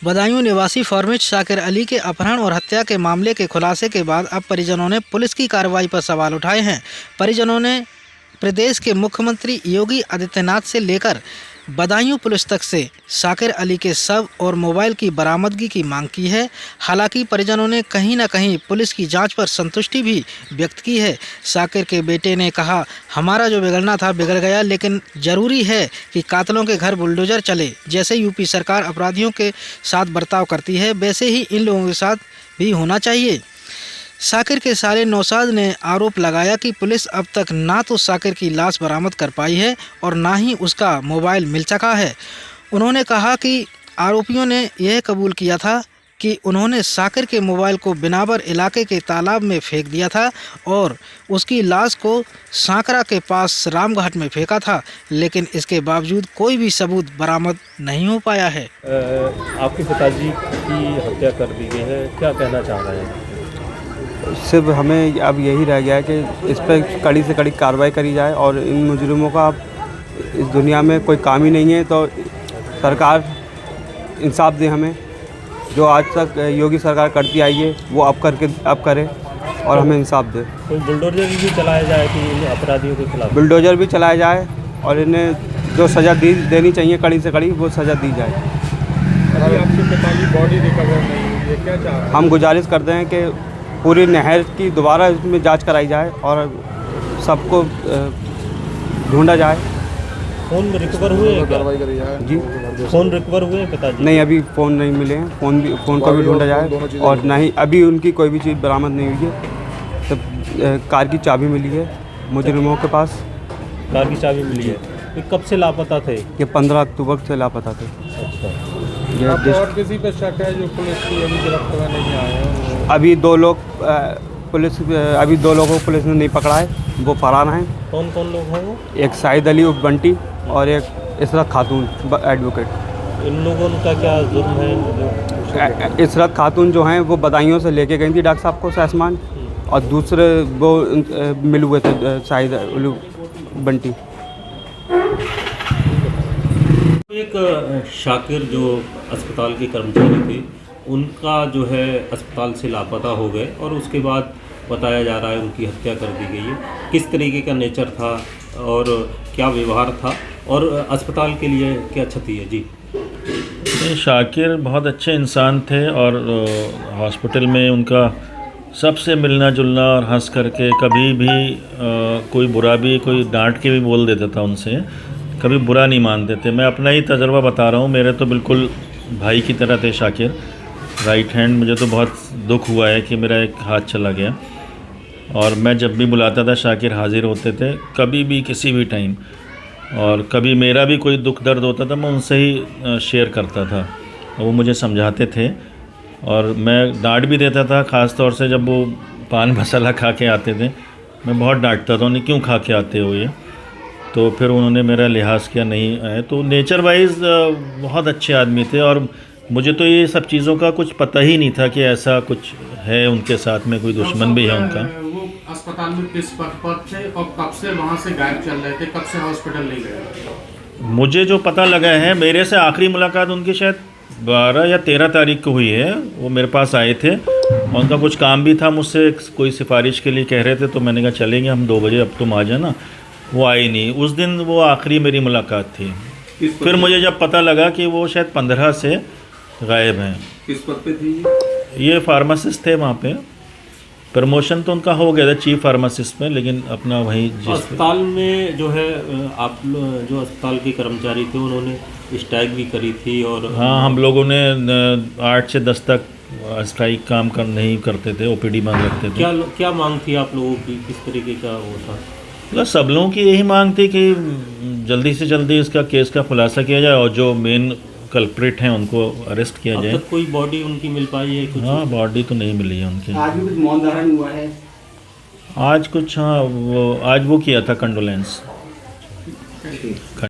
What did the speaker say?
बदायूं निवासी फार्मिस्ट शाकिर अली के अपहरण और हत्या के मामले के खुलासे के बाद अब परिजनों ने पुलिस की कार्रवाई पर सवाल उठाए हैं। परिजनों ने प्रदेश के मुख्यमंत्री योगी आदित्यनाथ से लेकर बदायूं पुलिस तक से शाकिर अली के शव और मोबाइल की बरामदगी की मांग की है। हालांकि परिजनों ने कहीं न कहीं पुलिस की जांच पर संतुष्टि भी व्यक्त की है। शाकिर के बेटे ने कहा, हमारा जो बिगड़ना था बिगड़ गया, लेकिन ज़रूरी है कि कातिलों के घर बुलडोजर चले। जैसे यूपी सरकार अपराधियों के साथ बर्ताव करती है, वैसे ही इन लोगों के साथ भी होना चाहिए। शाकिर के साले नौशाद ने आरोप लगाया कि पुलिस अब तक ना तो शाकिर की लाश बरामद कर पाई है और ना ही उसका मोबाइल मिल सका है। उन्होंने कहा कि आरोपियों ने यह कबूल किया था कि उन्होंने शाकिर के मोबाइल को बिनाबर इलाके के तालाब में फेंक दिया था और उसकी लाश को सांकरा के पास रामघाट में फेंका था, लेकिन इसके बावजूद कोई भी सबूत बरामद नहीं हो पाया है। आपके पिताजी की हत्या कर दी गई है, क्या कहना चाह रहे हैं? सिर्फ हमें अब यही रह गया है कि इस पर कड़ी से कड़ी कार्रवाई करी जाए और इन मुजरिमों का अब इस दुनिया में कोई काम ही नहीं है, तो सरकार इंसाफ दे हमें। जो आज तक योगी सरकार करती आई है वो अब करे और हमें इंसाफ दे। कोई बुलडोजर भी चलाया जाए कि इन अपराधियों के खिलाफ? बुलडोजर भी चलाया जाए और इन्हें जो सज़ा देनी चाहिए कड़ी से कड़ी वो सज़ा दी जाए। अभी आपके पिताजी बॉडी रिकवर नहीं हुई है, क्या चाह रहे हैं? हम गुजारिश करते हैं कि पूरी नहर की दोबारा इसमें जांच कराई जाए और सबको ढूंढा जाए। फ़ोन रिकवर हुए हैं क्या? कार्रवाई करी जाए जी, फ़ोन रिकवर हुए हैं पिताजी? नहीं, अभी फ़ोन नहीं मिले हैं। फ़ोन को भी ढूंढा जाए और ना ही अभी उनकी कोई भी चीज़ बरामद नहीं हुई है। तब कार की चाबी मिली है मुजरिमों के पास। कार की चाबी मिली है। ये कब से लापता थे? ये 15 अक्टूबर से लापता थे। अच्छा, आपको और किसी पे शक है जो पुलिस की अभी गिरफ्त में नहीं आए हैं? अभी दो लोगों को पुलिस ने नहीं पकड़ा है, वो फरार हैं। कौन कौन लोग हैं वो? एक शाहिद अली उर्फ बंटी और एक इसरत खातून एडवोकेट। इन लोगों का क्या जुर्म है? इसरत खातून जो हैं वो बदायूं से लेके गई थी डॉक्टर साहब को सासमान, और दूसरे वो मिल हुए थे शाहिद अली बंटी। एक शाकिर जो अस्पताल के कर्मचारी थे, उनका जो है अस्पताल से लापता हो गए और उसके बाद बताया जा रहा है उनकी हत्या कर दी गई है। किस तरीके का नेचर था और क्या व्यवहार था और अस्पताल के लिए क्या क्षति है? जी, शाकिर बहुत अच्छे इंसान थे और हॉस्पिटल में उनका सबसे मिलना जुलना और हंस करके कभी भी कोई बुरा भी, कोई डांट के भी बोल देता था उनसे, कभी बुरा नहीं मानते थे। मैं अपना ही तजर्बा बता रहा हूँ, मेरे तो बिल्कुल भाई की तरह थे शाकिर, राइट हैंड। मुझे तो बहुत दुख हुआ है कि मेरा एक हाथ चला गया, और मैं जब भी बुलाता था शाकिर हाजिर होते थे, कभी भी किसी भी टाइम। और कभी मेरा भी कोई दुख दर्द होता था मैं उनसे ही शेयर करता था, वो मुझे समझाते थे और मैं डांट भी देता था। ख़ास तौर से जब वो पान मसाला खा के आते थे, मैं बहुत डांटता था उन्हें, क्यों खा के आते हो ये। तो फिर उन्होंने मेरा लिहाज किया, नहीं आए। तो नेचर वाइज बहुत अच्छे आदमी थे और मुझे तो ये सब चीज़ों का कुछ पता ही नहीं था कि ऐसा कुछ है उनके साथ में, कोई दुश्मन भी है उनका। वो अस्पताल में किस पद पर थे और कब से वहाँ से गायब चल रहे थे, कब से हॉस्पिटल नहीं गए? मुझे जो पता लगा है, मेरे से आखिरी मुलाकात उनकी शायद 12 या 13 तारीख को हुई है। वो मेरे पास आए थे, उनका कुछ काम भी था मुझसे, कोई सिफारिश के लिए कह रहे थे, तो मैंने कहा चलेंगे हम 2 बजे, अब तुम आ जाना। वो आई नहीं, उस दिन वो आखिरी मेरी मुलाकात थी। फिर मुझे जब पता लगा कि वो शायद 15 से गायब हैं। किस पद पे थी ये फार्मासिस्ट थे वहाँ पे, प्रमोशन तो उनका हो गया था चीफ फार्मासिस्ट में, लेकिन अपना वही अस्पताल में जो है आप जो अस्पताल के कर्मचारी थे उन्होंने स्ट्राइक भी करी थी। और हाँ, हम लोगों ने 8 से 10 तक स्ट्राइक काम नहीं करते थे, ओपीडी बंद रखते थे। क्या मांग थी आप लोगों की, किस तरीके का वो था? मतलब सब लोगों की यही मांग थी कि जल्दी से जल्दी इसका केस का खुलासा किया जाए और जो मेन कल्प्रिट हैं उनको अरेस्ट किया जाए। अब तक कोई बॉडी उनकी मिल पाई है कुछ? हाँ, बॉडी तो नहीं मिली है उनकी। आज भी कुछ मौन धारण हुआ है? आज कुछ, हाँ, आज वो किया था कंडोलेंस।